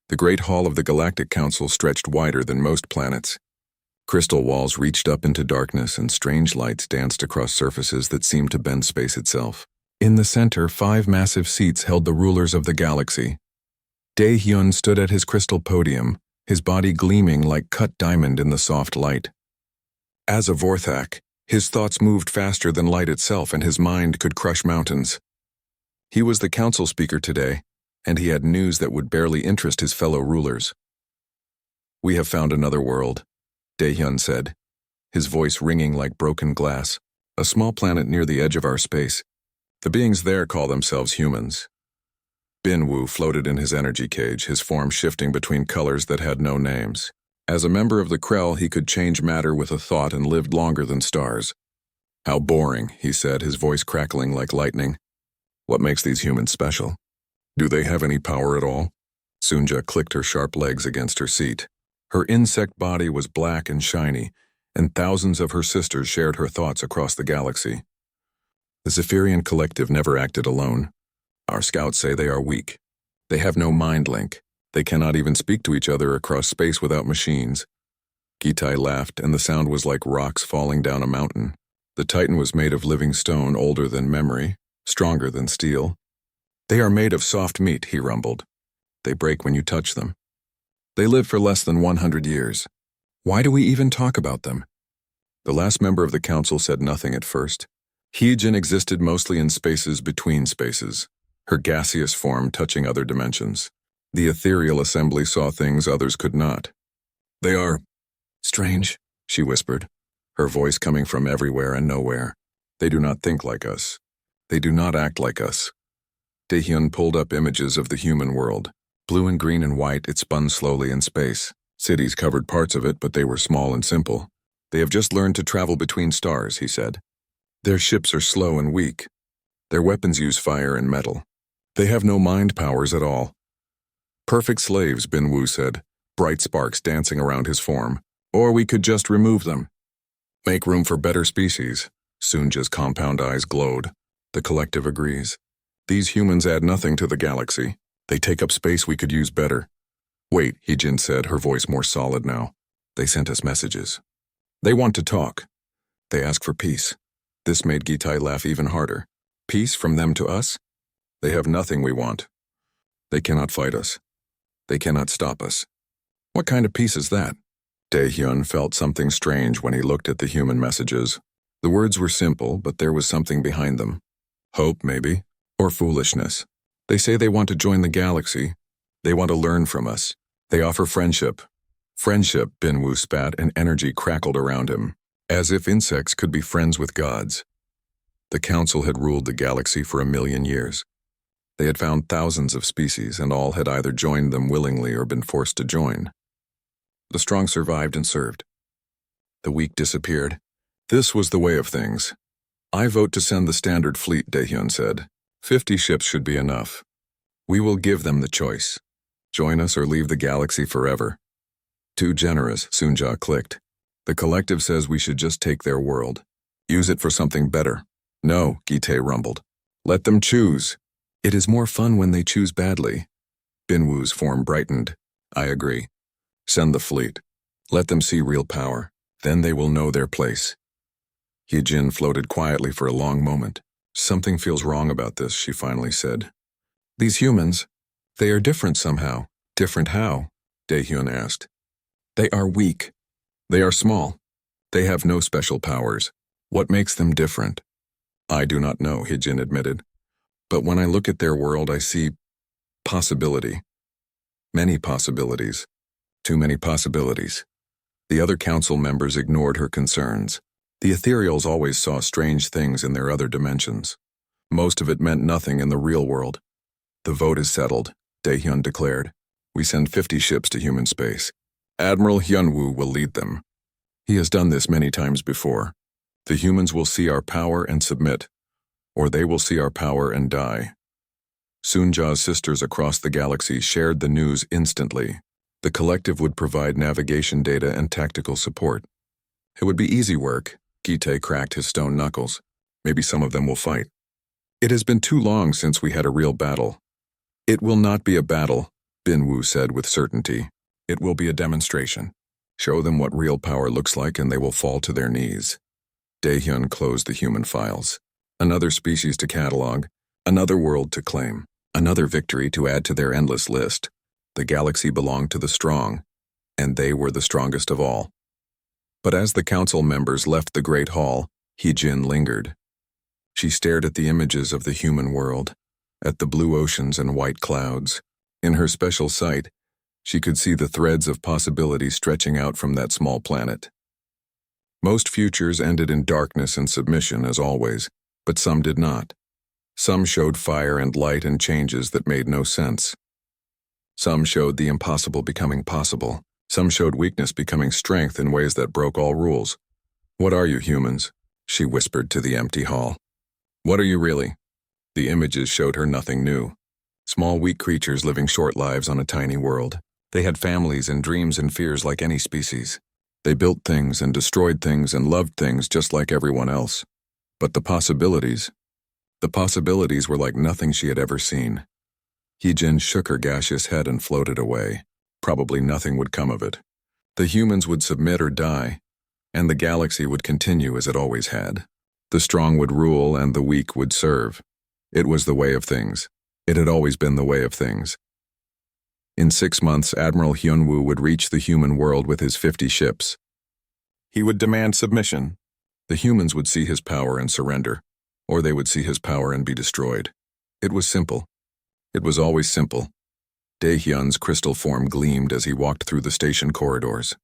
The great hall of the Galactic Council stretched wider than most planets. Crystal walls reached up into darkness and strange lights danced across surfaces that seemed to bend space itself. In the center, 5 massive seats held the rulers of the galaxy. Dae-hyun stood at his crystal podium, his body gleaming like cut diamond in the soft light. As a Vorthak, his thoughts moved faster than light itself and his mind could crush mountains. He was the council speaker today, and he had news that would barely interest his fellow rulers. "We have found another world," Dae-hyun said, his voice ringing like broken glass. "A small planet near the edge of our space. The beings there call themselves humans." Bin-woo floated in his energy cage, his form shifting between colors that had no names. As a member of the Krell, he could change matter with a thought and lived longer than stars. "How boring," he said, his voice crackling like lightning. "What makes these humans special? Do they have any power at all?" Sunja clicked her sharp legs against her seat. Her insect body was black and shiny, and thousands of her sisters shared her thoughts across the galaxy. The Zephyrian collective never acted alone. Our scouts say they are weak. They have no mind link. They cannot even speak to each other across space without machines. Gitai laughed, and the sound was like rocks falling down a mountain. The Titan was made of living stone, older than memory, stronger than steel. "They are made of soft meat," he rumbled. "They break when you touch them. They live for less than 100 years. Why do we even talk about them?" The last member of the council said nothing at first. Hyejin existed mostly in spaces between spaces, her gaseous form touching other dimensions. The ethereal assembly saw things others could not. "They are strange," she whispered, her voice coming from everywhere and nowhere. "They do not think like us. They do not act like us." Dae-hyun pulled up images of the human world. Blue and green and white, it spun slowly in space. Cities covered parts of it, but they were small and simple. "They have just learned to travel between stars," he said. "Their ships are slow and weak. Their weapons use fire and metal. They have no mind powers at all." "Perfect slaves," Bin-woo said, bright sparks dancing around his form. "Or we could just remove them. Make room for better species." Sunja's compound eyes glowed. "The collective agrees. These humans add nothing to the galaxy. They take up space we could use better." "Wait," Hyejin said, her voice more solid now. "They sent us messages. They want to talk. They ask for peace." This made Gitai laugh even harder. "Peace from them to us? They have nothing we want. They cannot fight us. They cannot stop us. What kind of peace is that?" Dae-hyun felt something strange when he looked at the human messages. The words were simple, but there was something behind them. Hope, maybe, or foolishness. "They say they want to join the galaxy. They want to learn from us. They offer friendship." "Friendship," Bin-woo spat, and energy crackled around him, as if insects could be friends with gods. The council had ruled the galaxy for 1,000,000 years. They had found thousands of species, and all had either joined them willingly or been forced to join. The strong survived and served. The weak disappeared. This was the way of things. "I vote to send the standard fleet," Dae-hyun said. 50 ships should be enough. We will give them the choice. Join us or leave the galaxy forever." "Too generous," Sunja clicked. "The collective says we should just take their world. Use it for something better." "No," Gitai rumbled. "Let them choose. It is more fun when they choose badly." Bin-woo's form brightened. "I agree. Send the fleet. Let them see real power. Then they will know their place." Hyejin floated quietly for a long moment. "Something feels wrong about this," she finally said. "These humans, they are different somehow." "Different how?" Dae-hyun asked. "They are weak. They are small. They have no special powers. What makes them different?" "I do not know," Hyejin admitted. "But when I look at their world, I see possibility. Many possibilities. Too many possibilities." The other council members ignored her concerns. The ethereals always saw strange things in their other dimensions. Most of it meant nothing in the real world. "The vote is settled," Dae-hyun declared. "We send 50 ships to human space. Admiral Hyunwoo will lead them. He has done this many times before. The humans will see our power and submit, or they will see our power and die." Sunja's sisters across the galaxy shared the news instantly. The collective would provide navigation data and tactical support. It would be easy work. Gitai cracked his stone knuckles. "Maybe some of them will fight. It has been too long since we had a real battle." "It will not be a battle," Bin said with certainty. It will be a demonstration. Show them what real power looks like and they will fall to their knees. Daehyun closed the human files. Another species to catalog, another world to claim, another victory to add to their endless list. The galaxy belonged to the strong, and they were the strongest of all. But as the council members left the great hall, Heejin lingered. She stared at the images of the human world, at the blue oceans and white clouds. In her special sight, she could see the threads of possibility stretching out from that small planet. Most futures ended in darkness and submission, as always, but some did not. Some showed fire and light and changes that made no sense. Some showed the impossible becoming possible. Some showed weakness becoming strength in ways that broke all rules. "What are you, humans?" she whispered to the empty hall. "What are you really?" The images showed her nothing new. Small, weak creatures living short lives on a tiny world. They had families and dreams and fears like any species. They built things and destroyed things and loved things just like everyone else. But the possibilities were like nothing she had ever seen. Heejin shook her gaseous head and floated away. Probably nothing would come of it. The humans would submit or die, and the galaxy would continue as it always had. The strong would rule and the weak would serve. It was the way of things. It had always been the way of things. In 6 months, Admiral Hyunwoo would reach the human world with his 50 ships. He would demand submission. The humans would see his power and surrender, or they would see his power and be destroyed. It was simple. It was always simple. Daehyun's crystal form gleamed as he walked through the station corridors.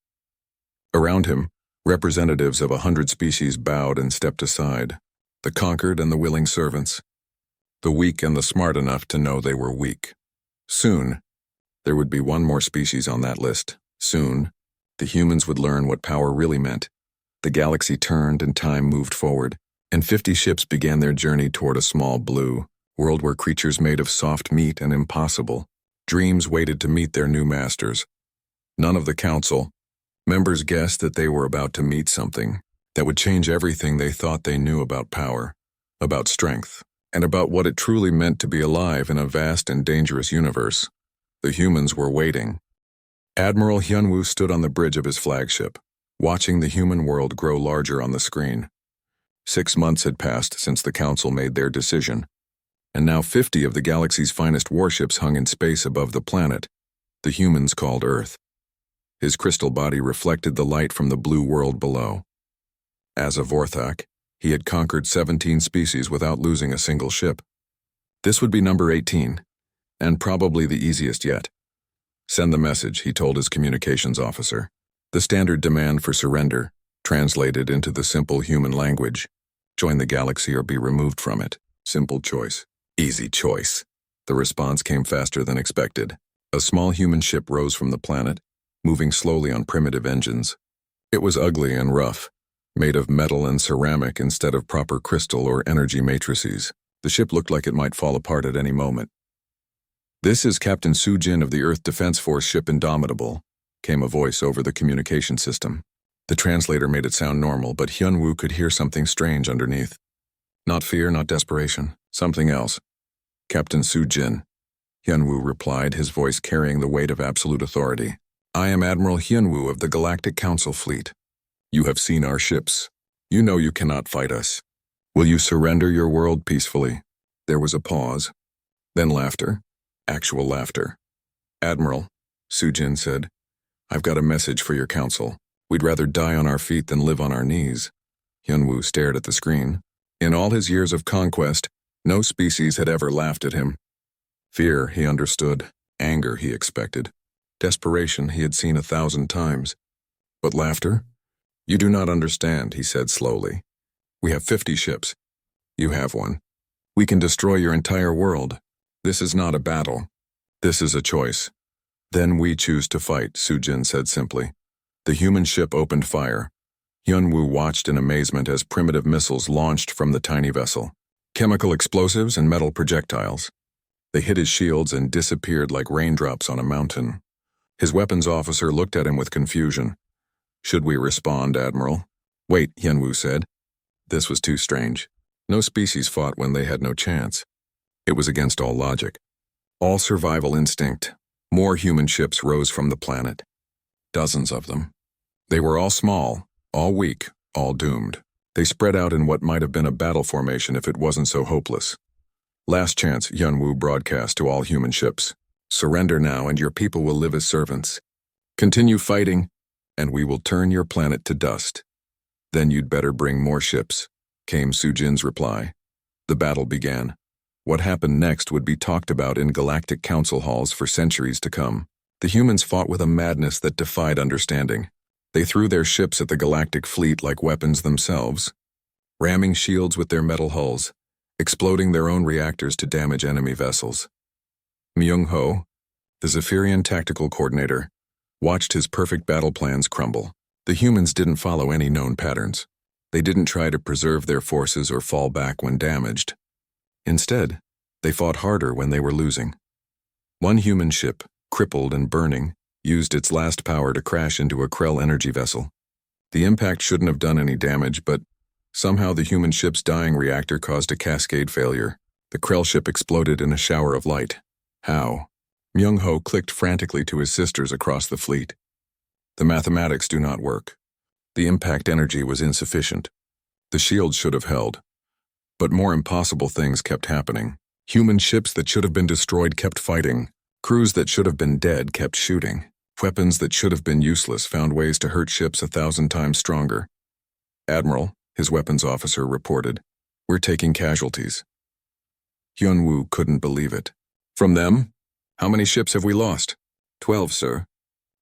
Around him, representatives of 100 species bowed and stepped aside, the conquered and the willing servants, the weak and the smart enough to know they were weak. Soon, there would be one more species on that list. Soon, the humans would learn what power really meant. The galaxy turned and time moved forward, and 50 ships began their journey toward a small blue world where creatures made of soft meat and impossible dreams waited to meet their new masters. None of the council members guessed that they were about to meet something that would change everything they thought they knew about power, about strength, and about what it truly meant to be alive in a vast and dangerous universe. The humans were waiting. Admiral Hyunwoo stood on the bridge of his flagship, watching the human world grow larger on the screen. 6 months had passed since the council made their decision, and now 50 of the galaxy's finest warships hung in space above the planet, the humans called Earth. His crystal body reflected the light from the blue world below. As a Vorthak, he had conquered 17 species without losing a single ship. This would be number 18, and probably the easiest yet. "Send the message," he told his communications officer. The standard demand for surrender, translated into the simple human language. Join the galaxy or be removed from it. Simple choice. Easy choice. The response came faster than expected. A small human ship rose from the planet, moving slowly on primitive engines. It was ugly and rough, made of metal and ceramic instead of proper crystal or energy matrices. The ship looked like it might fall apart at any moment. "This is Captain Soo-jin of the Earth Defense Force ship Indomitable," came a voice over the communication system. The translator made it sound normal, but Hyunwoo could hear something strange underneath. Not fear, not desperation, something else. "Captain Soo-jin," Hyunwoo replied, his voice carrying the weight of absolute authority. "I am Admiral Hyunwoo of the Galactic Council Fleet. You have seen our ships. You know you cannot fight us. Will you surrender your world peacefully?" There was a pause. Then laughter. Actual laughter. "Admiral," Soo-jin said, "I've got a message for your council. We'd rather die on our feet than live on our knees." Hyunwoo stared at the screen. In all his years of conquest, no species had ever laughed at him. Fear, he understood. Anger, he expected. Desperation, he had seen 1,000 times. But laughter? "You do not understand," he said slowly. "We have 50 ships. You have one. We can destroy your entire world. This is not a battle. This is a choice." "Then we choose to fight," Soo-jin said simply. The human ship opened fire. Hyunwoo watched in amazement as primitive missiles launched from the tiny vessel. Chemical explosives and metal projectiles. They hit his shields and disappeared like raindrops on a mountain. His weapons officer looked at him with confusion. "Should we respond, Admiral?" "Wait," Hyunwoo said. This was too strange. No species fought when they had no chance. It was against all logic. All survival instinct. More human ships rose from the planet. Dozens of them. They were all small, all weak, all doomed. They spread out in what might have been a battle formation if it wasn't so hopeless. Last chance, Yunwu broadcast to all human ships. Surrender now and your people will live as servants. Continue fighting, and we will turn your planet to dust. Then you'd better bring more ships, came Sujin's reply. The battle began. What happened next would be talked about in Galactic Council halls for centuries to come. The humans fought with a madness that defied understanding. They threw their ships at the galactic fleet like weapons themselves, ramming shields with their metal hulls, exploding their own reactors to damage enemy vessels. Myung-ho, the Zephyrian tactical coordinator, watched his perfect battle plans crumble. The humans didn't follow any known patterns. They didn't try to preserve their forces or fall back when damaged. Instead, they fought harder when they were losing. One human ship, crippled and burning, used its last power to crash into a Krell energy vessel. The impact shouldn't have done any damage, but somehow the human ship's dying reactor caused a cascade failure. The Krell ship exploded in a shower of light. How? Myung-ho clicked frantically to his sisters across the fleet. The mathematics do not work. The impact energy was insufficient. The shields should have held. But more impossible things kept happening. Human ships that should have been destroyed kept fighting. Crews that should have been dead kept shooting. Weapons that should have been useless found ways to hurt ships 1,000 times stronger. Admiral, his weapons officer, reported, "We're taking casualties." Hyunwoo couldn't believe it. "From them? How many ships have we lost?" 12, sir.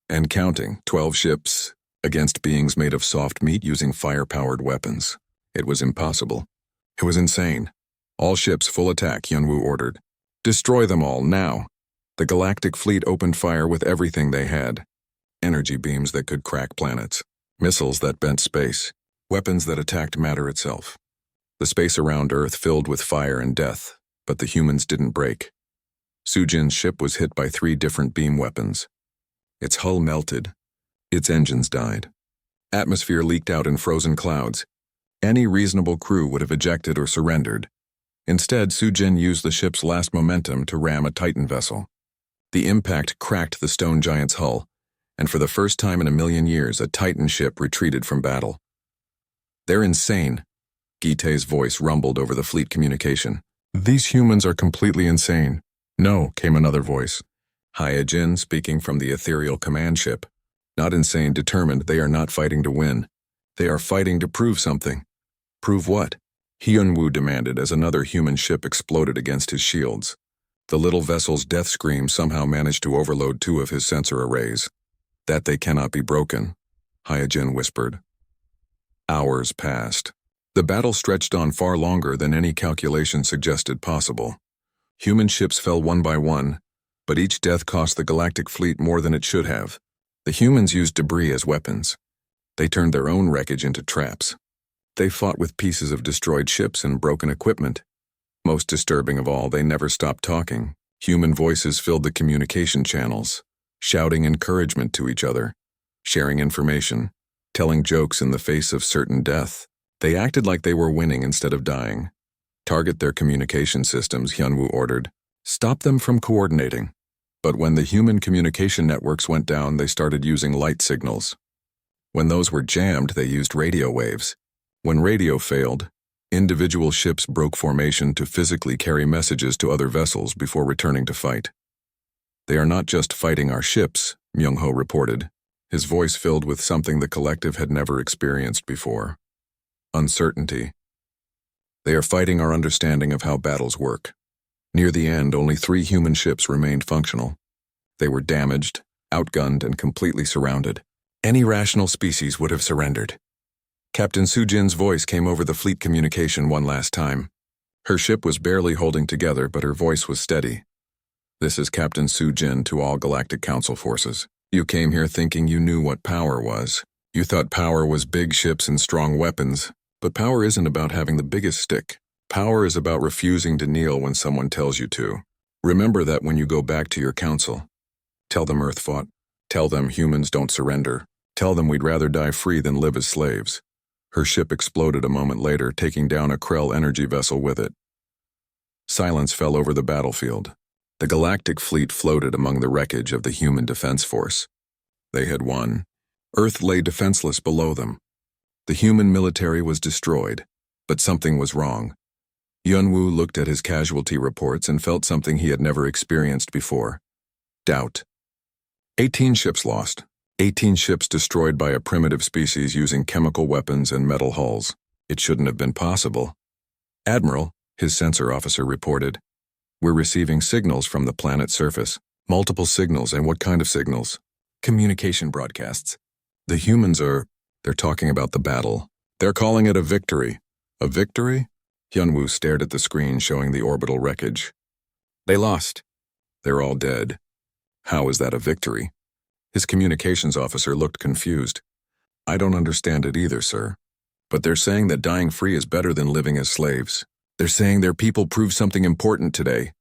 And counting, 12 ships against beings made of soft meat using fire-powered weapons. It was impossible. It was insane. All ships full attack, Hyunwoo ordered. Destroy them all, now. The galactic fleet opened fire with everything they had. Energy beams that could crack planets. Missiles that bent space. Weapons that attacked matter itself. The space around Earth filled with fire and death, but the humans didn't break. Sujin's ship was hit by 3 different beam weapons. Its hull melted. Its engines died. Atmosphere leaked out in frozen clouds. Any reasonable crew would have ejected or surrendered. Instead, Sujin used the ship's last momentum to ram a Titan vessel. The impact cracked the stone giant's hull, and for the first time in a million years, a Titan ship retreated from battle. "They're insane," Gitae's voice rumbled over the fleet communication. "These humans are completely insane." "No," came another voice. Hyojin, speaking from the ethereal command ship. "Not insane, determined. They are not fighting to win. They are fighting to prove something." "Prove what?" Hyunwoo demanded as another human ship exploded against his shields. The little vessel's death scream somehow managed to overload 2 of his sensor arrays. "That they cannot be broken," Hyojin whispered. Hours passed. The battle stretched on far longer than any calculation suggested possible. Human ships fell one by one, but each death cost the galactic fleet more than it should have. The humans used debris as weapons. They turned their own wreckage into traps. They fought with pieces of destroyed ships and broken equipment. Most disturbing of all, they never stopped talking. Human voices filled the communication channels, shouting encouragement to each other, sharing information, telling jokes in the face of certain death. They acted like they were winning instead of dying. "Target their communication systems," Hyunwoo ordered. "Stop them from coordinating." But when the human communication networks went down, they started using light signals. When those were jammed, they used radio waves. When radio failed, individual ships broke formation to physically carry messages to other vessels before returning to fight. "They are not just fighting our ships," Myung-ho reported, his voice filled with something the collective had never experienced before. Uncertainty. "They are fighting our understanding of how battles work." Near the end, only 3 human ships remained functional. They were damaged, outgunned, and completely surrounded. Any rational species would have surrendered. Captain Sujin's voice came over the fleet communication one last time. Her ship was barely holding together, but her voice was steady. "This is Captain Sujin to all Galactic Council forces. You came here thinking you knew what power was. You thought power was big ships and strong weapons, but power isn't about having the biggest stick. Power is about refusing to kneel when someone tells you to. Remember that when you go back to your council. Tell them Earth fought. Tell them humans don't surrender. Tell them we'd rather die free than live as slaves." Her ship exploded a moment later, taking down a Krell energy vessel with it. Silence fell over the battlefield. The Galactic fleet floated among the wreckage of the human defense force. They had won. Earth lay defenseless below them. The human military was destroyed, but something was wrong. Yunwoo looked at his casualty reports and felt something he had never experienced before. Doubt. 18 ships lost. 18 ships destroyed by a primitive species using chemical weapons and metal hulls. It shouldn't have been possible. Admiral, his sensor officer reported, we're receiving signals from the planet's surface. Multiple signals, and what kind of signals? Communication broadcasts. The humans they're talking about the battle. They're calling it a victory. A victory? Hyunwoo stared at the screen showing the orbital wreckage. They lost. They're all dead. How is that a victory? His communications officer looked confused. I don't understand it either, sir. But they're saying that dying free is better than living as slaves. They're saying their people proved something important today.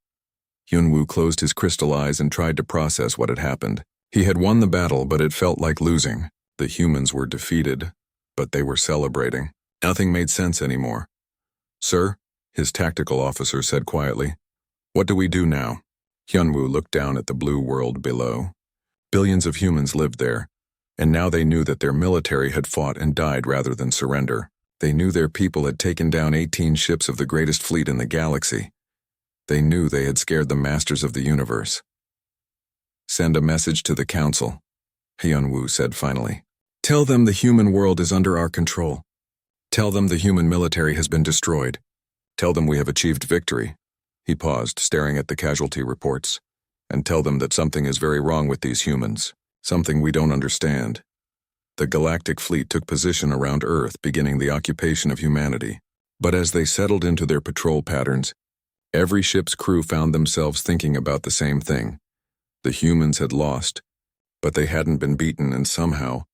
Hyunwoo closed his crystal eyes and tried to process what had happened. He had won the battle, but it felt like losing. The humans were defeated, but they were celebrating. Nothing made sense anymore. Sir, his tactical officer said quietly, what do we do now? Hyunwoo looked down at the blue world below. Billions of humans lived there, and now they knew that their military had fought and died rather than surrender. They knew their people had taken down 18 ships of the greatest fleet in the galaxy. They knew they had scared the masters of the universe. Send a message to the council, Hyunwoo said finally. Tell them the human world is under our control. Tell them the human military has been destroyed. Tell them we have achieved victory. He paused, staring at the casualty reports. And tell them that something is very wrong with these humans, something we don't understand. The Galactic fleet took position around Earth, beginning the occupation of humanity. But as they settled into their patrol patterns, every ship's crew found themselves thinking about the same thing. The humans had lost, but they hadn't been beaten, and somehow,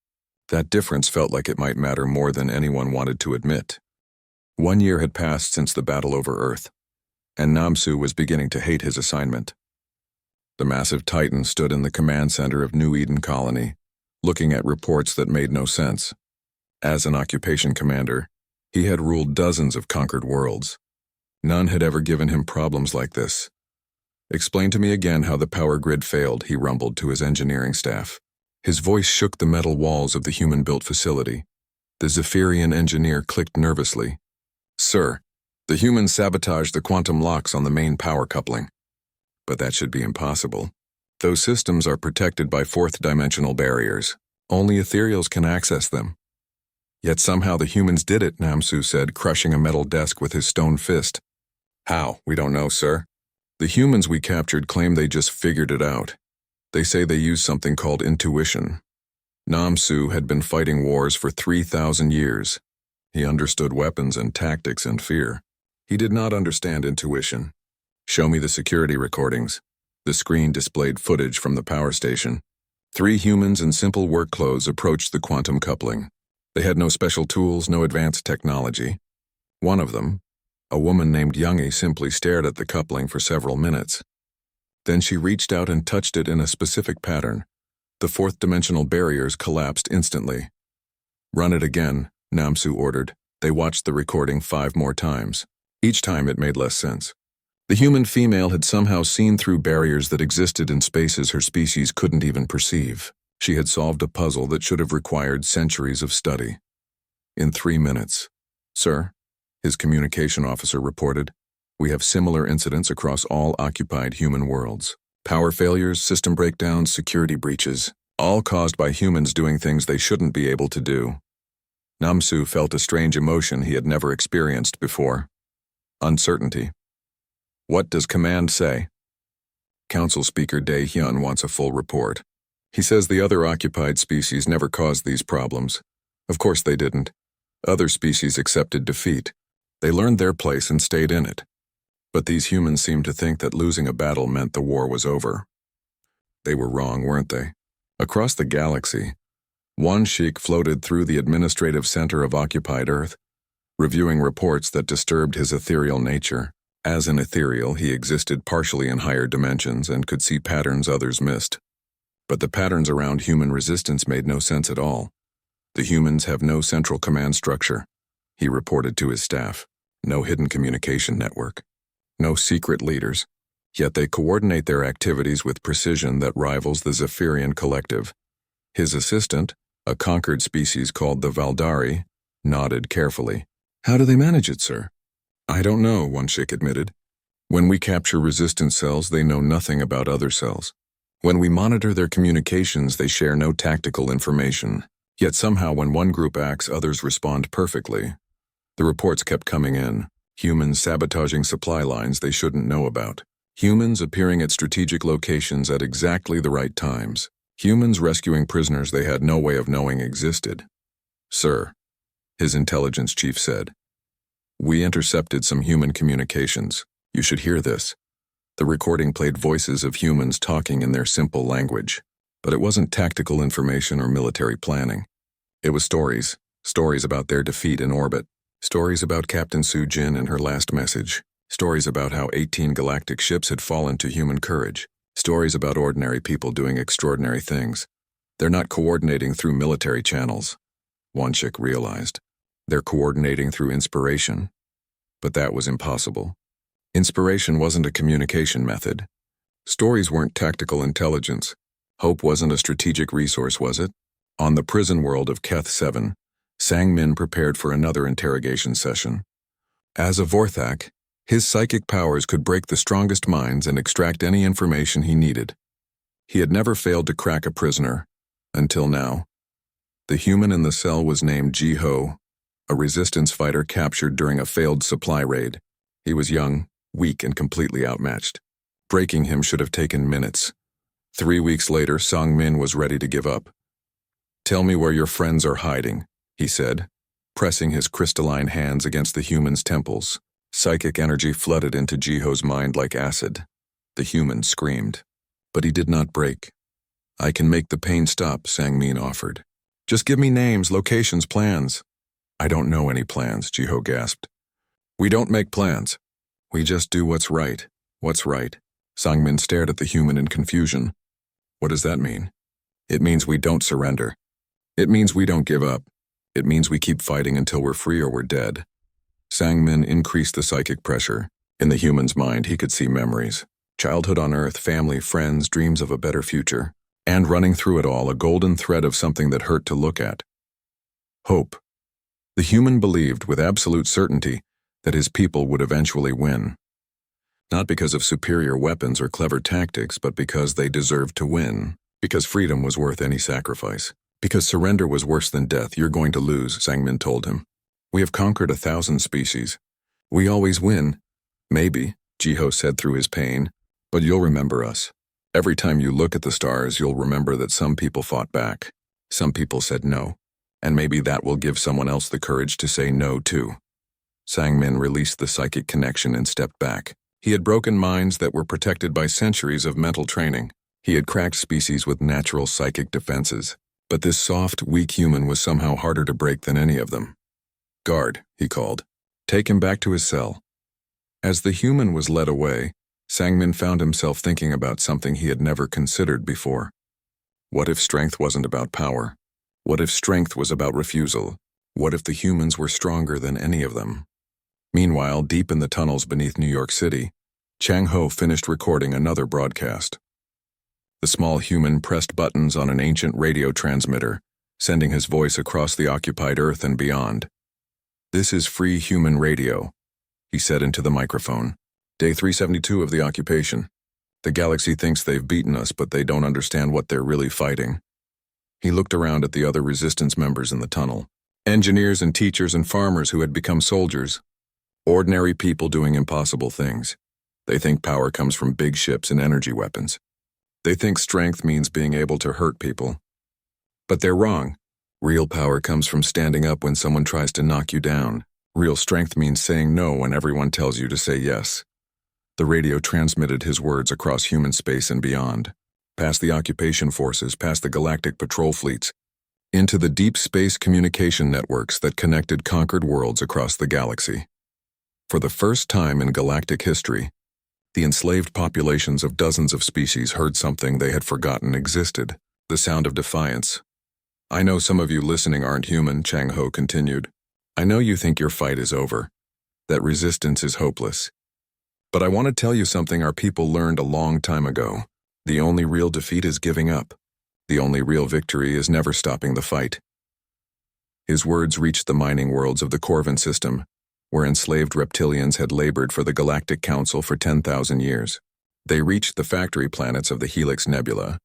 that difference felt like it might matter more than anyone wanted to admit. 1 year had passed since the battle over Earth, and Namsu was beginning to hate his assignment. The massive Titan stood in the command center of New Eden Colony, looking at reports that made no sense. As an occupation commander, he had ruled dozens of conquered worlds. None had ever given him problems like this. Explain to me again how the power grid failed, he rumbled to his engineering staff. His voice shook the metal walls of the human-built facility. The Zephyrian engineer clicked nervously. Sir, the humans sabotaged the quantum locks on the main power coupling. But that should be impossible. Those systems are protected by fourth-dimensional barriers. Only ethereals can access them. Yet somehow the humans did it, Namsu said, crushing a metal desk with his stone fist. How? We don't know, sir. The humans we captured claim they just figured it out. They say they used something called intuition. Namsu had been fighting wars for 3,000 years. He understood weapons and tactics and fear. He did not understand intuition. Show me the security recordings. The screen displayed footage from the power station. 3 humans in simple work clothes approached the quantum coupling. They had no special tools, no advanced technology. One of them, a woman named Youngie, simply stared at the coupling for several minutes. Then she reached out and touched it in a specific pattern. The fourth-dimensional barriers collapsed instantly. Run it again, Namsu ordered. They watched the recording 5 more times. Each time it made less sense. The human female had somehow seen through barriers that existed in spaces her species couldn't even perceive. She had solved a puzzle that should have required centuries of study. In 3 minutes. Sir, his communication officer reported, we have similar incidents across all occupied human worlds. Power failures, system breakdowns, security breaches, all caused by humans doing things they shouldn't be able to do. Namsu felt a strange emotion he had never experienced before. Uncertainty. What does command say? Council Speaker Dae-hyun wants a full report. He says the other occupied species never caused these problems. Of course they didn't. Other species accepted defeat. They learned their place and stayed in it. But these humans seemed to think that losing a battle meant the war was over. They were wrong, weren't they? Across the galaxy, one sheik floated through the administrative center of occupied Earth, reviewing reports that disturbed his ethereal nature. As an ethereal, he existed partially in higher dimensions and could see patterns others missed. But the patterns around human resistance made no sense at all. The humans have no central command structure, he reported to his staff. No hidden communication network. No secret leaders. Yet they coordinate their activities with precision that rivals the Zephyrian collective. His assistant, a conquered species called the Valdari, nodded carefully. How do they manage it, sir? I don't know, One Chick admitted. When we capture resistance cells, they know nothing about other cells. When we monitor their communications, they share no tactical information. Yet somehow when one group acts, others respond perfectly. The reports kept coming in. Humans sabotaging supply lines they shouldn't know about. Humans appearing at strategic locations at exactly the right times. Humans rescuing prisoners they had no way of knowing existed. Sir, his intelligence chief said, we intercepted some human communications. You should hear this. The recording played voices of humans talking in their simple language. But it wasn't tactical information or military planning. It was stories. Stories about their defeat in orbit. Stories about Captain Su Jin and her last message. Stories about how 18 galactic ships had fallen to human courage. Stories about ordinary people doing extraordinary things. They're not coordinating through military channels, Wanchik realized. They're coordinating through inspiration. But that was impossible. Inspiration wasn't a communication method. Stories weren't tactical intelligence. Hope wasn't a strategic resource, was it? On the prison world of Keth 7, Sang-min prepared for another interrogation session. As a Vorthak, his psychic powers could break the strongest minds and extract any information he needed. He had never failed to crack a prisoner, until now. The human in the cell was named Ji-ho, a resistance fighter captured during a failed supply raid. He was young, weak, and completely outmatched. Breaking him should have taken minutes. 3 weeks later, Sang-min was ready to give up. Tell me where your friends are hiding, he said, pressing his crystalline hands against the human's temples. Psychic energy flooded into Ji-ho's mind like acid. The human screamed. But he did not break. I can make the pain stop, Sang-min offered. Just give me names, locations, plans. I don't know any plans, Ji-ho gasped. We don't make plans. We just do what's right. What's right? Sang-min stared at the human in confusion. What does that mean? It means we don't surrender. It means we don't give up. It means we keep fighting until we're free or we're dead. Sang-min increased the psychic pressure. In the human's mind, he could see memories. Childhood on Earth, family, friends, dreams of a better future. And running through it all, a golden thread of something that hurt to look at. Hope. The human believed with absolute certainty that his people would eventually win. Not because of superior weapons or clever tactics, but because they deserved to win. Because freedom was worth any sacrifice. Because surrender was worse than death. You're going to lose, Sang-min told him. We have conquered 1,000 species. We always win. Maybe, Ji-ho said through his pain, but you'll remember us. Every time you look at the stars, you'll remember that some people fought back. Some people said no. And maybe that will give someone else the courage to say no too. Sang-min released the psychic connection and stepped back. He had broken minds that were protected by centuries of mental training. He had cracked species with natural psychic defenses. But this soft, weak human was somehow harder to break than any of them. Guard, he called. Take him back to his cell. As the human was led away, Sang-min found himself thinking about something he had never considered before. What if strength wasn't about power? What if strength was about refusal? What if the humans were stronger than any of them? Meanwhile, deep in the tunnels beneath New York City, Chang-ho finished recording another broadcast. The small human pressed buttons on an ancient radio transmitter, sending his voice across the occupied Earth and beyond. This is free human radio, he said into the microphone. Day 372 of the occupation. The galaxy thinks they've beaten us, but they don't understand what they're really fighting. He looked around at the other resistance members in the tunnel. Engineers and teachers and farmers who had become soldiers. Ordinary people doing impossible things. They think power comes from big ships and energy weapons. They think strength means being able to hurt people. But they're wrong. Real power comes from standing up when someone tries to knock you down. Real strength means saying no when everyone tells you to say yes. The radio transmitted his words across human space and beyond, past the occupation forces, past the galactic patrol fleets, into the deep space communication networks that connected conquered worlds across the galaxy. For the first time in galactic history, the enslaved populations of dozens of species heard something they had forgotten existed, the sound of defiance. I know some of you listening aren't human, Chang-ho continued. I know you think your fight is over, that resistance is hopeless. But I want to tell you something our people learned a long time ago. The only real defeat is giving up. The only real victory is never stopping the fight. His words reached the mining worlds of the Corvin system, where enslaved reptilians had labored for the Galactic Council for 10,000 years. They reached the factory planets of the Helix Nebula,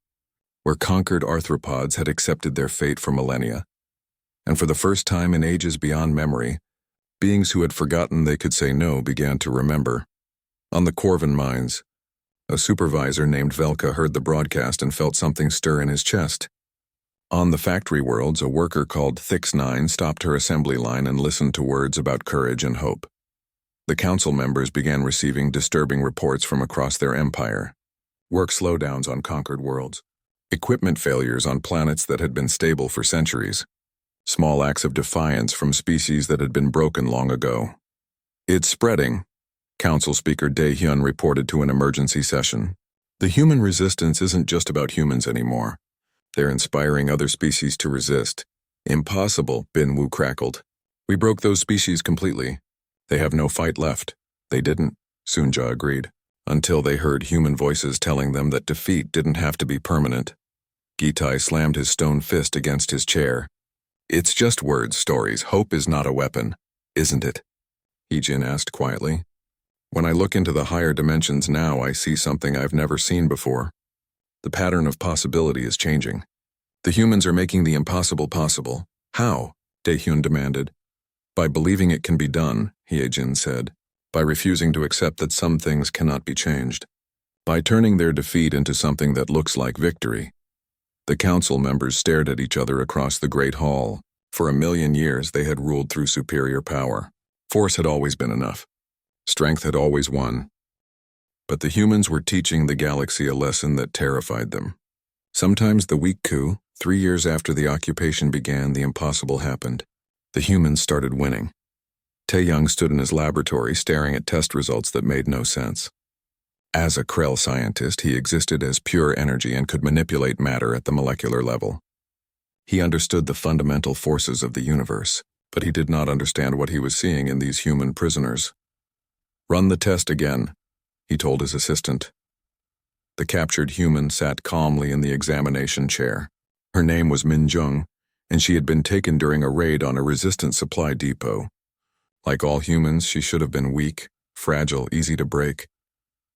where conquered arthropods had accepted their fate for millennia. And for the first time in ages beyond memory, beings who had forgotten they could say no began to remember. On the Corvin mines, a supervisor named Velka heard the broadcast and felt something stir in his chest. On the factory worlds, a worker called Thix9 stopped her assembly line and listened to words about courage and hope. The council members began receiving disturbing reports from across their empire. Work slowdowns on conquered worlds, equipment failures on planets that had been stable for centuries, small acts of defiance from species that had been broken long ago. It's spreading, Council Speaker Dae-hyun reported to an emergency session. The human resistance isn't just about humans anymore. They're inspiring other species to resist. Impossible, Bin-woo crackled. We broke those species completely. They have no fight left. They didn't, Soon-ja agreed, until they heard human voices telling them that defeat didn't have to be permanent. Gitai slammed his stone fist against his chair. It's just words, stories. Hope is not a weapon, isn't it? Heejin asked quietly. When I look into the higher dimensions now, I see something I've never seen before. The pattern of possibility is changing. The humans are making the impossible possible. How? Dae-hyun demanded. By believing it can be done, Hyejin said. By refusing to accept that some things cannot be changed. By turning their defeat into something that looks like victory. The council members stared at each other across the Great Hall. For 1,000,000 years they had ruled through superior power. Force had always been enough. Strength had always won. But the humans were teaching the galaxy a lesson that terrified them. Sometimes the weak coup, 3 years after the occupation began, the impossible happened. The humans started winning. Tae-young stood in his laboratory staring at test results that made no sense. As a Krell scientist, he existed as pure energy and could manipulate matter at the molecular level. He understood the fundamental forces of the universe, but he did not understand what he was seeing in these human prisoners. Run the test again, he told his assistant. The captured human sat calmly in the examination chair. Her name was Min-jung, and she had been taken during a raid on a resistance supply depot. Like all humans, she should have been weak, fragile, easy to break.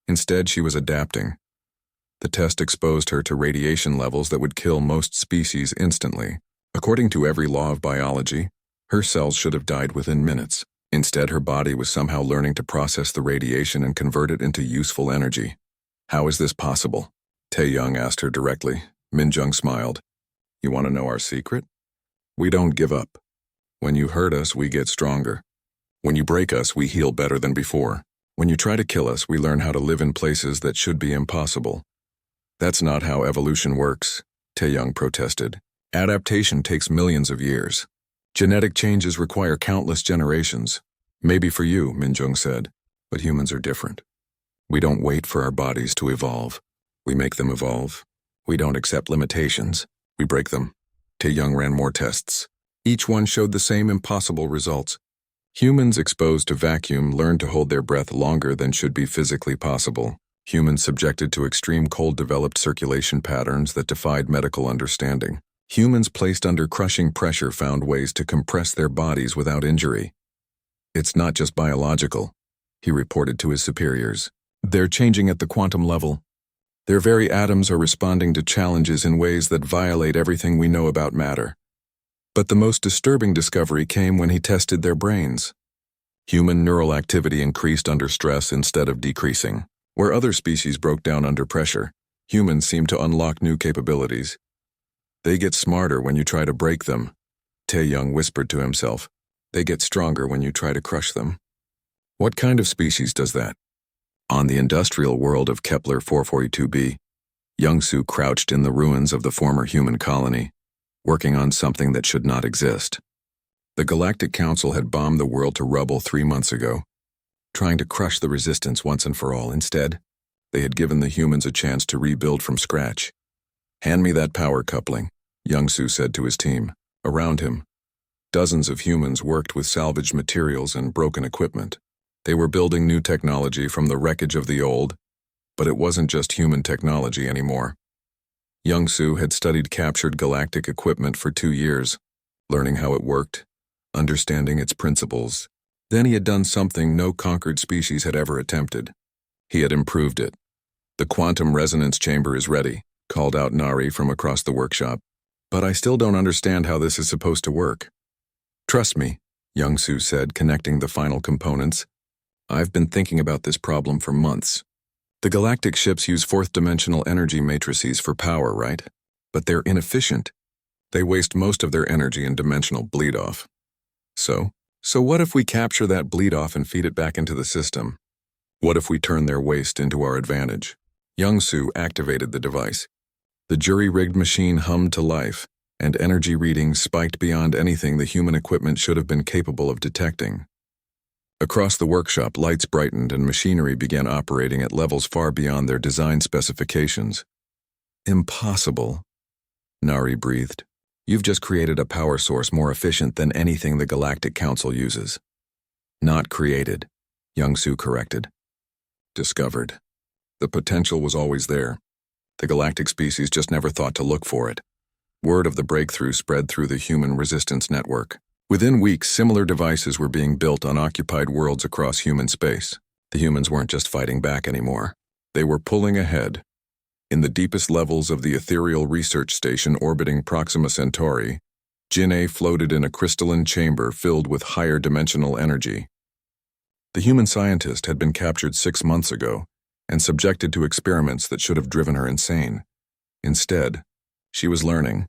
Instead, she was adapting. The test exposed her to radiation levels that would kill most species instantly. According to every law of biology, her cells should have died within minutes. Instead, her body was somehow learning to process the radiation and convert it into useful energy. How is this possible? Tae-young asked her directly. Min-jung smiled. You want to know our secret? We don't give up. When you hurt us, we get stronger. When you break us, we heal better than before. When you try to kill us, we learn how to live in places that should be impossible. That's not how evolution works, Tae-young protested. Adaptation takes millions of years. Genetic changes require countless generations. Maybe for you, Min-jung said, but humans are different. We don't wait for our bodies to evolve. We make them evolve. We don't accept limitations. We break them. Tae-young ran more tests. Each one showed the same impossible results. Humans exposed to vacuum learned to hold their breath longer than should be physically possible. Humans subjected to extreme cold developed circulation patterns that defied medical understanding. Humans placed under crushing pressure found ways to compress their bodies without injury. It's not just biological, he reported to his superiors. They're changing at the quantum level. Their very atoms are responding to challenges in ways that violate everything we know about matter. But the most disturbing discovery came when he tested their brains. Human neural activity increased under stress instead of decreasing. Where other species broke down under pressure, humans seem to unlock new capabilities. They get smarter when you try to break them, Tae-young whispered to himself. They get stronger when you try to crush them. What kind of species does that? On the industrial world of Kepler 442b, Young-soo crouched in the ruins of the former human colony, working on something that should not exist. The Galactic Council had bombed the world to rubble 3 months ago, trying to crush the resistance once and for all. Instead, they had given the humans a chance to rebuild from scratch. Hand me that power coupling, Young-soo said to his team. Around him, dozens of humans worked with salvaged materials and broken equipment. They were building new technology from the wreckage of the old, but it wasn't just human technology anymore. Young-Soo had studied captured galactic equipment for 2 years, learning how it worked, understanding its principles. Then he had done something no conquered species had ever attempted. He had improved it. "The quantum resonance chamber is ready," called out Nari from across the workshop. "But I still don't understand how this is supposed to work." "Trust me," Young-Soo said, connecting the final components. "I've been thinking about this problem for months. The galactic ships use fourth-dimensional energy matrices for power, right? But they're inefficient. They waste most of their energy in dimensional bleed-off. So what if we capture that bleed-off and feed it back into the system? What if we turn their waste into our advantage?" Young-Soo activated the device. The jury-rigged machine hummed to life, and energy readings spiked beyond anything the human equipment should have been capable of detecting. Across the workshop, lights brightened and machinery began operating at levels far beyond their design specifications. "Impossible," Nari breathed. "You've just created a power source more efficient than anything the Galactic Council uses." "Not created," Young-Soo corrected. "Discovered. The potential was always there. The galactic species just never thought to look for it." Word of the breakthrough spread through the human resistance network. Within weeks, similar devices were being built on occupied worlds across human space. The humans weren't just fighting back anymore. They were pulling ahead. In the deepest levels of the ethereal research station orbiting Proxima Centauri, Jin-A floated in a crystalline chamber filled with higher dimensional energy. The human scientist had been captured 6 months ago and subjected to experiments that should have driven her insane. Instead, she was learning.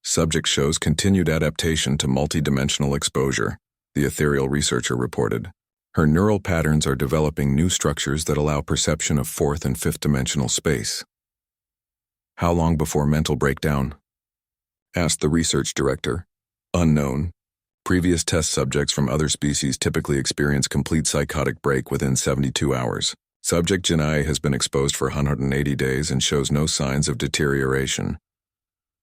Subject shows continued adaptation to multidimensional exposure, the ethereal researcher reported. Her neural patterns are developing new structures that allow perception of fourth and fifth dimensional space. "How long before mental breakdown?" asked the research director. "Unknown. Previous test subjects from other species typically experience complete psychotic break within 72 hours. Subject Jin-A has been exposed for 180 days and shows no signs of deterioration."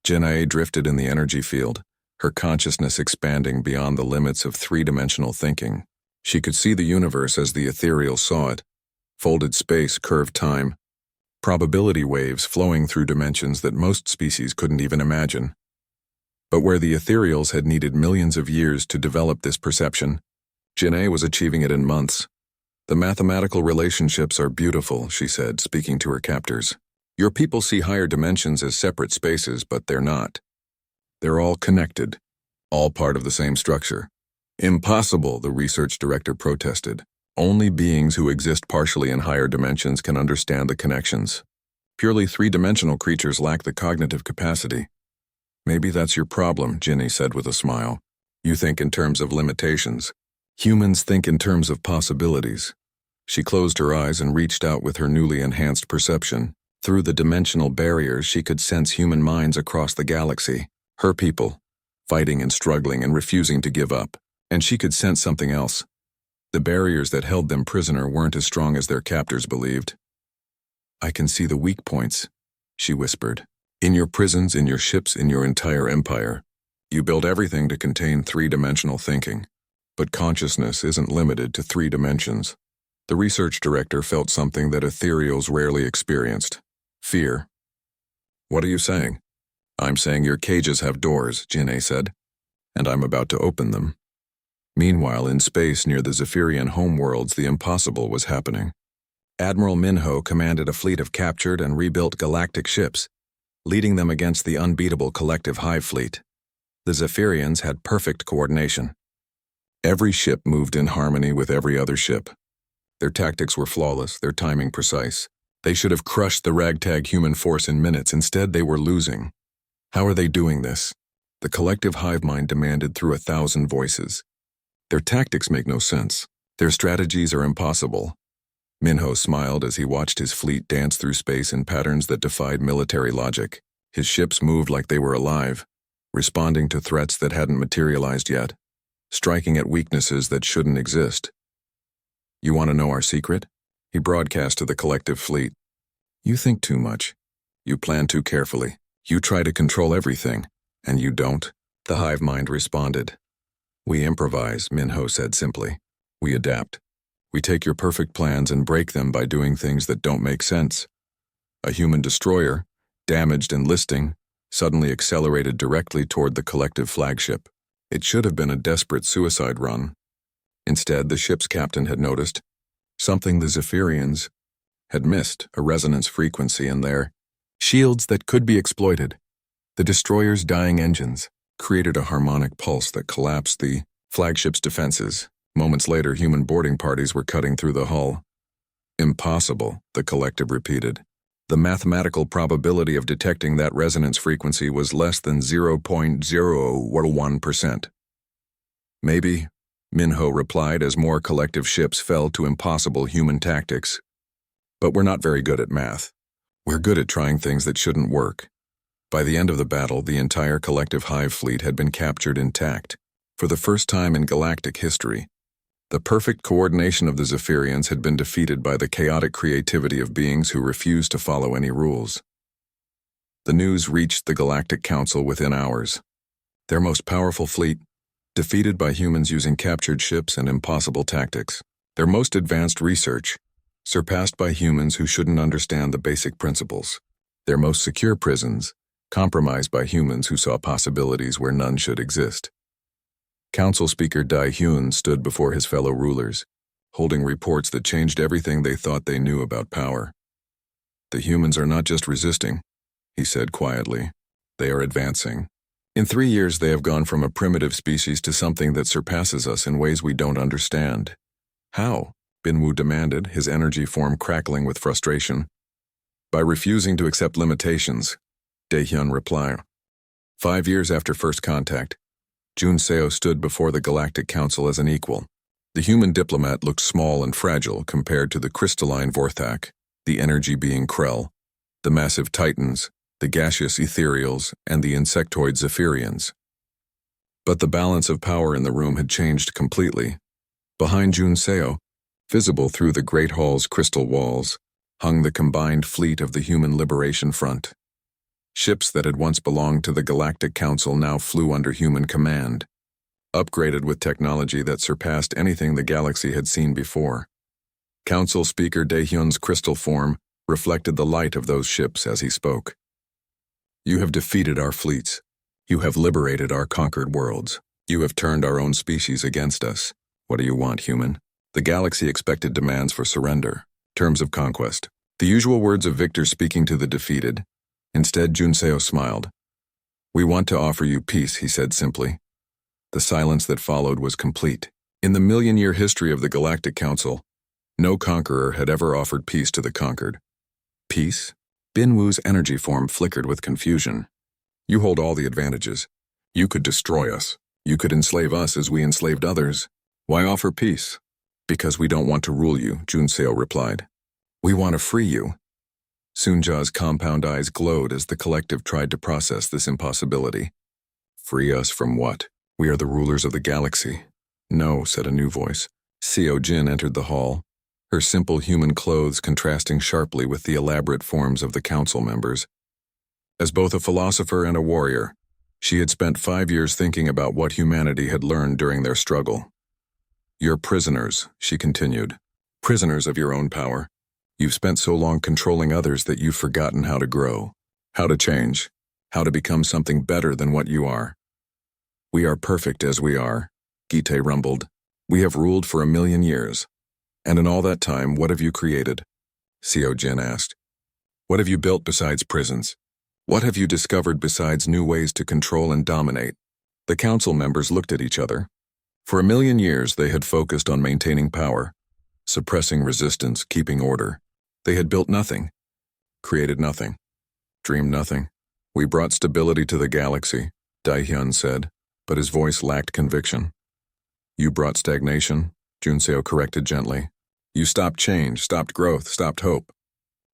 Jin-A drifted in the energy field, her consciousness expanding beyond the limits of three-dimensional thinking. She could see the universe as the ethereal saw it: folded space, curved time, probability waves flowing through dimensions that most species couldn't even imagine. But where the ethereals had needed millions of years to develop this perception, Jin-A was achieving it in months. "The mathematical relationships are beautiful," she said, speaking to her captors. "Your people see higher dimensions as separate spaces, but they're not. They're all connected, all part of the same structure." "Impossible," the research director protested. "Only beings who exist partially in higher dimensions can understand the connections. Purely three-dimensional creatures lack the cognitive capacity." "Maybe that's your problem," Ginny said with a smile. "You think in terms of limitations. Humans think in terms of possibilities." She closed her eyes and reached out with her newly enhanced perception. Through the dimensional barriers, she could sense human minds across the galaxy. Her people, fighting and struggling and refusing to give up. And she could sense something else. The barriers that held them prisoner weren't as strong as their captors believed. "I can see the weak points," she whispered. "In your prisons, in your ships, in your entire empire. You build everything to contain three-dimensional thinking. But consciousness isn't limited to 3 dimensions." The research director felt something that ethereals rarely experienced: fear. "What are you saying?" "I'm saying your cages have doors," Jin-A said, "and I'm about to open them." Meanwhile, in space near the Zephyrian homeworlds, the impossible was happening. Admiral Minho commanded a fleet of captured and rebuilt galactic ships, leading them against the unbeatable collective Hive fleet. The Zephyrians had perfect coordination. Every ship moved in harmony with every other ship. Their tactics were flawless, their timing precise. They should have crushed the ragtag human force in minutes. Instead, they were losing. How are they doing this? The collective hive mind demanded through 1,000 voices. Their tactics make no sense. Their strategies are impossible. Minho smiled as he watched his fleet dance through space in patterns that defied military logic. His ships moved like they were alive, responding to threats that hadn't materialized yet, striking at weaknesses that shouldn't exist. "You want to know our secret?" He broadcast to the collective fleet. "You think too much. You plan too carefully. You try to control everything, and you don't." The hive mind responded. "We improvise," Minho said simply. "We adapt. We take your perfect plans and break them by doing things that don't make sense. A human destroyer, damaged and listing, suddenly accelerated directly toward the collective flagship. It should have been a desperate suicide run. Instead, the ship's captain had noticed something the Zephyrians had missed, a resonance frequency in their shields that could be exploited. The destroyer's dying engines created a harmonic pulse that collapsed the flagship's defenses. Moments later, human boarding parties were cutting through the hull. Impossible, the collective repeated. The mathematical probability of detecting that resonance frequency was less than 0.001%. Maybe, Minho replied as more collective ships fell to impossible human tactics. But we're not very good at math. We're good at trying things that shouldn't work. By the end of the battle, the entire collective hive fleet had been captured intact. For the first time in galactic history, the perfect coordination of the Zephyrians had been defeated by the chaotic creativity of beings who refused to follow any rules. The news reached the Galactic Council within hours. Their most powerful fleet, defeated by humans using captured ships and impossible tactics. Their most advanced research, surpassed by humans who shouldn't understand the basic principles. Their most secure prisons, compromised by humans who saw possibilities where none should exist. Council Speaker Dai Hyun stood before his fellow rulers, holding reports that changed everything they thought they knew about power. The humans are not just resisting, he said quietly. They are advancing. In 3 years they have gone from a primitive species to something that surpasses us in ways we don't understand. How? Binwoo demanded, his energy form crackling with frustration. By refusing to accept limitations, Daehyun replied. 5 years after first contact, Jun Seo stood before the Galactic Council as an equal. The human diplomat looked small and fragile compared to the crystalline Vorthak, the energy being Krell, the massive Titans, the gaseous Ethereals, and the insectoid Zephyrians. But the balance of power in the room had changed completely. Behind Jun Seo, visible through the Great Hall's crystal walls, hung the combined fleet of the Human Liberation Front. Ships that had once belonged to the Galactic Council now flew under human command, upgraded with technology that surpassed anything the galaxy had seen before. Council Speaker Daehyun's crystal form reflected the light of those ships as he spoke. You have defeated our fleets. You have liberated our conquered worlds. You have turned our own species against us. What do you want, human? The galaxy expected demands for surrender, terms of conquest. The usual words of victors speaking to the defeated. Instead, Jun Seo smiled. We want to offer you peace, he said simply. The silence that followed was complete. In the million-year history of the Galactic Council, no conqueror had ever offered peace to the conquered. Peace? Binwoo's energy form flickered with confusion. You hold all the advantages. You could destroy us. You could enslave us as we enslaved others. Why offer peace? Because we don't want to rule you, Jun Seo replied. We want to free you. Soonja's compound eyes glowed as the collective tried to process this impossibility. Free us from what? We are the rulers of the galaxy. No, said a new voice. Seo Jin entered the hall, her simple human clothes contrasting sharply with the elaborate forms of the council members. As both a philosopher and a warrior, she had spent 5 years thinking about what humanity had learned during their struggle. You're prisoners, she continued. Prisoners of your own power. You've spent so long controlling others that you've forgotten how to grow, how to change, how to become something better than what you are. We are perfect as we are, Gite rumbled. We have ruled for 1,000,000 years. And in all that time, what have you created? Seo Jin asked. What have you built besides prisons? What have you discovered besides new ways to control and dominate? The council members looked at each other. For 1,000,000 years, they had focused on maintaining power, suppressing resistance, keeping order. They had built nothing, created nothing, dreamed nothing. We brought stability to the galaxy, Daehyun said, but his voice lacked conviction. You brought stagnation, Jun Seo corrected gently. You stopped change, stopped growth, stopped hope.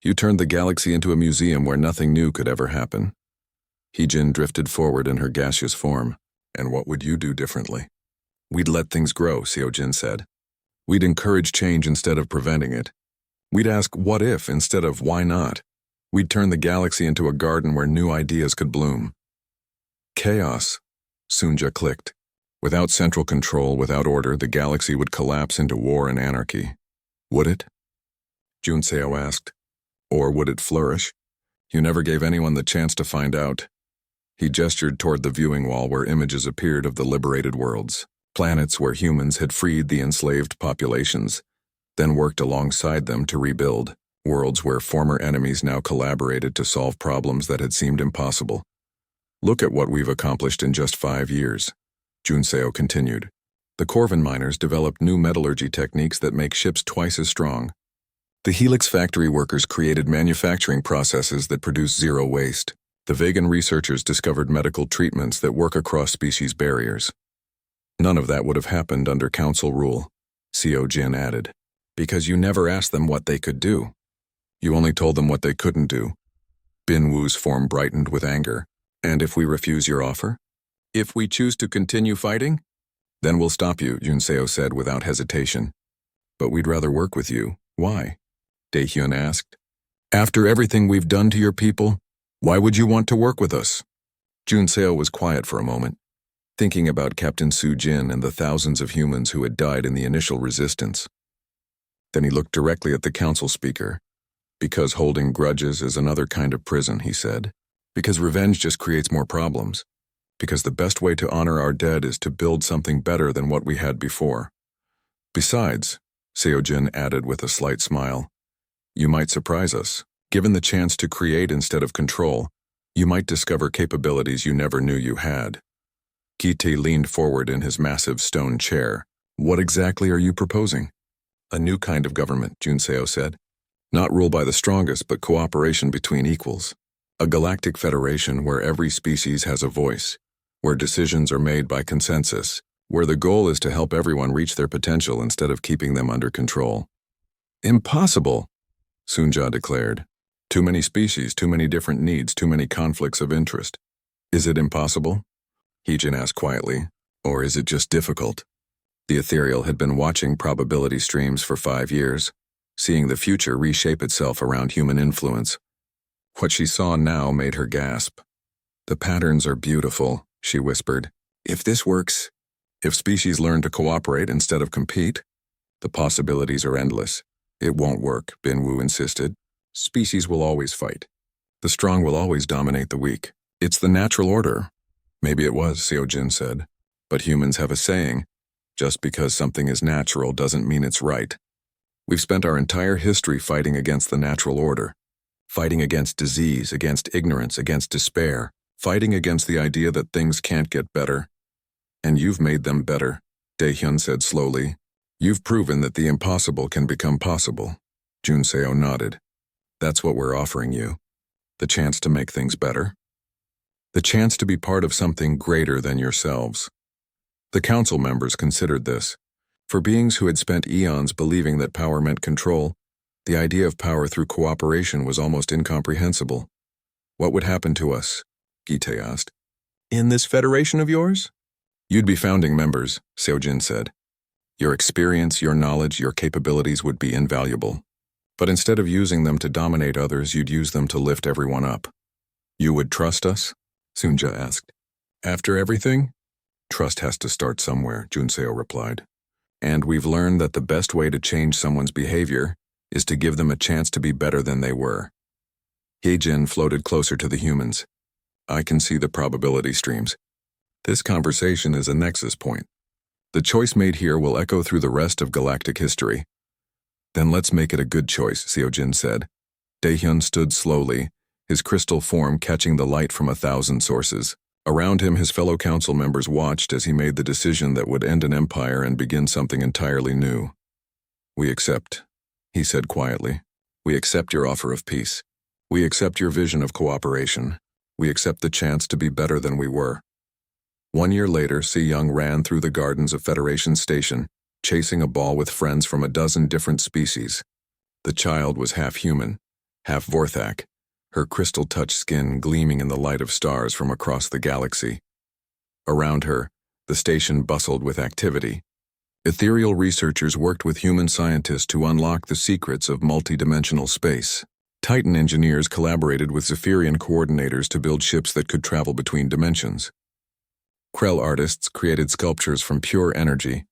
You turned the galaxy into a museum where nothing new could ever happen. Heejin drifted forward in her gaseous form. And what would you do differently? We'd let things grow, Seo Jin said. We'd encourage change instead of preventing it. We'd ask what if instead of why not. We'd turn the galaxy into a garden where new ideas could bloom. Chaos, Soonja clicked. Without central control, without order, the galaxy would collapse into war and anarchy. Would it? Junseo asked. Or would it flourish? You never gave anyone the chance to find out. He gestured toward the viewing wall where images appeared of the liberated worlds, planets where humans had freed the enslaved populations, then worked alongside them to rebuild, worlds where former enemies now collaborated to solve problems that had seemed impossible. Look at what we've accomplished in just 5 years, Junseo continued. The Corvin miners developed new metallurgy techniques that make ships twice as strong. The Helix factory workers created manufacturing processes that produce zero waste. The vegan researchers discovered medical treatments that work across species barriers. None of that would have happened under council rule, Seo Jin added, because you never asked them what they could do. You only told them what they couldn't do. Bin Wu's form brightened with anger. And if we refuse your offer? If we choose to continue fighting? Then we'll stop you, Junseo said without hesitation. But we'd rather work with you. Why? Daehyun asked. After everything we've done to your people, why would you want to work with us? Junseo was quiet for a moment, thinking about Captain Su Jin and the thousands of humans who had died in the initial resistance. Then he looked directly at the council speaker. Because holding grudges is another kind of prison, he said. Because revenge just creates more problems. Because the best way to honor our dead is to build something better than what we had before. Besides, Seo Jin added with a slight smile, you might surprise us. Given the chance to create instead of control, you might discover capabilities you never knew you had. Ki-tae leaned forward in his massive stone chair. What exactly are you proposing? A new kind of government, Junseo said. Not rule by the strongest, but cooperation between equals. A galactic federation where every species has a voice, where decisions are made by consensus, where the goal is to help everyone reach their potential instead of keeping them under control. Impossible, Sunja declared. Too many species, too many different needs, too many conflicts of interest. Is it impossible? Heejin asked quietly. Or is it just difficult? The ethereal had been watching probability streams for 5 years, seeing the future reshape itself around human influence. What she saw now made her gasp. The patterns are beautiful, she whispered. If this works, if species learn to cooperate instead of compete, the possibilities are endless. It won't work, Bin Wu insisted. Species will always fight. The strong will always dominate the weak. It's the natural order. Maybe it was, Seo Jin said. But humans have a saying, just because something is natural doesn't mean it's right. We've spent our entire history fighting against the natural order. Fighting against disease, against ignorance, against despair. Fighting against the idea that things can't get better. And you've made them better, Daehyun said slowly. You've proven that the impossible can become possible. Junseo nodded. That's what we're offering you. The chance to make things better. The chance to be part of something greater than yourselves. The council members considered this. For beings who had spent eons believing that power meant control, the idea of power through cooperation was almost incomprehensible. What would happen to us? Gi-tae asked. In this federation of yours? You'd be founding members, Seo Jin said. Your experience, your knowledge, your capabilities would be invaluable. But instead of using them to dominate others, you'd use them to lift everyone up. You would trust us? Sunja asked. After everything? Trust has to start somewhere, Junseo replied. And we've learned that the best way to change someone's behavior is to give them a chance to be better than they were. Heejin floated closer to the humans. I can see the probability streams. This conversation is a nexus point. The choice made here will echo through the rest of galactic history. Then let's make it a good choice, Seo Jin said. Daehyun stood slowly, his crystal form catching the light from 1,000 sources. Around him, his fellow council members watched as he made the decision that would end an empire and begin something entirely new. We accept, he said quietly. We accept your offer of peace. We accept your vision of cooperation. We accept the chance to be better than we were. 1 year later, Si Young ran through the gardens of Federation Station, chasing a ball with friends from 12 different species. The child was half human, half Vorthak, her crystal-touched skin gleaming in the light of stars from across the galaxy. Around her, the station bustled with activity. Ethereal researchers worked with human scientists to unlock the secrets of multidimensional space. Titan engineers collaborated with Zephyrian coordinators to build ships that could travel between dimensions. Krell artists created sculptures from pure energy,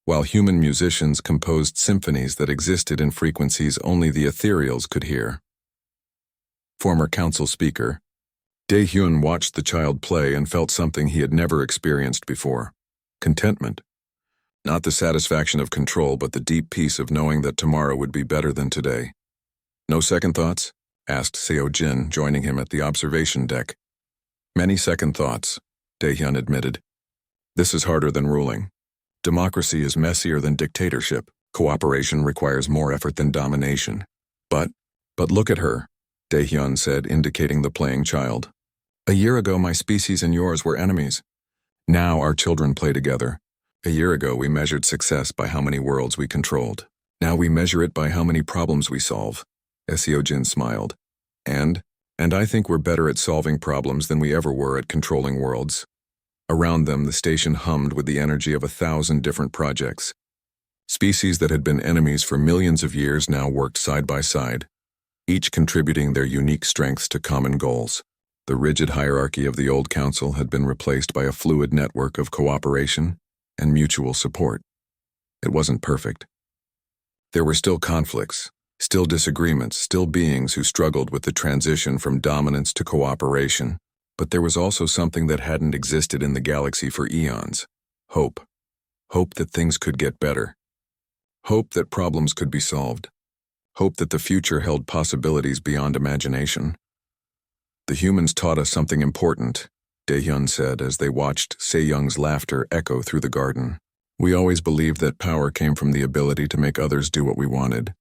while human musicians composed symphonies that existed in frequencies only the ethereals could hear. Former council speaker, Dae-hyun watched the child play and felt something he had never experienced before. Contentment. Not the satisfaction of control, but the deep peace of knowing that tomorrow would be better than today. No second thoughts? Asked Seo-jin, joining him at the observation deck. Many second thoughts, Dae-hyun admitted. This is harder than ruling. Democracy is messier than dictatorship. Cooperation requires more effort than domination. But look at her, Dae-hyun said, indicating the playing child. A year ago, my species and yours were enemies. Now our children play together. A year ago, we measured success by how many worlds we controlled. Now we measure it by how many problems we solve. Seo-jin smiled. And I think we're better at solving problems than we ever were at controlling worlds. Around them, the station hummed with the energy of 1,000 different projects. Species that had been enemies for millions of years now worked side by side, each contributing their unique strengths to common goals. The rigid hierarchy of the old council had been replaced by a fluid network of cooperation and mutual support. It wasn't perfect. There were still conflicts, still disagreements, still beings who struggled with the transition from dominance to cooperation. But there was also something that hadn't existed in the galaxy for eons. Hope. Hope that things could get better. Hope that problems could be solved. Hope that the future held possibilities beyond imagination. The humans taught us something important, Dae-hyun said as they watched Se-young's laughter echo through the garden. We always believed that power came from the ability to make others do what we wanted.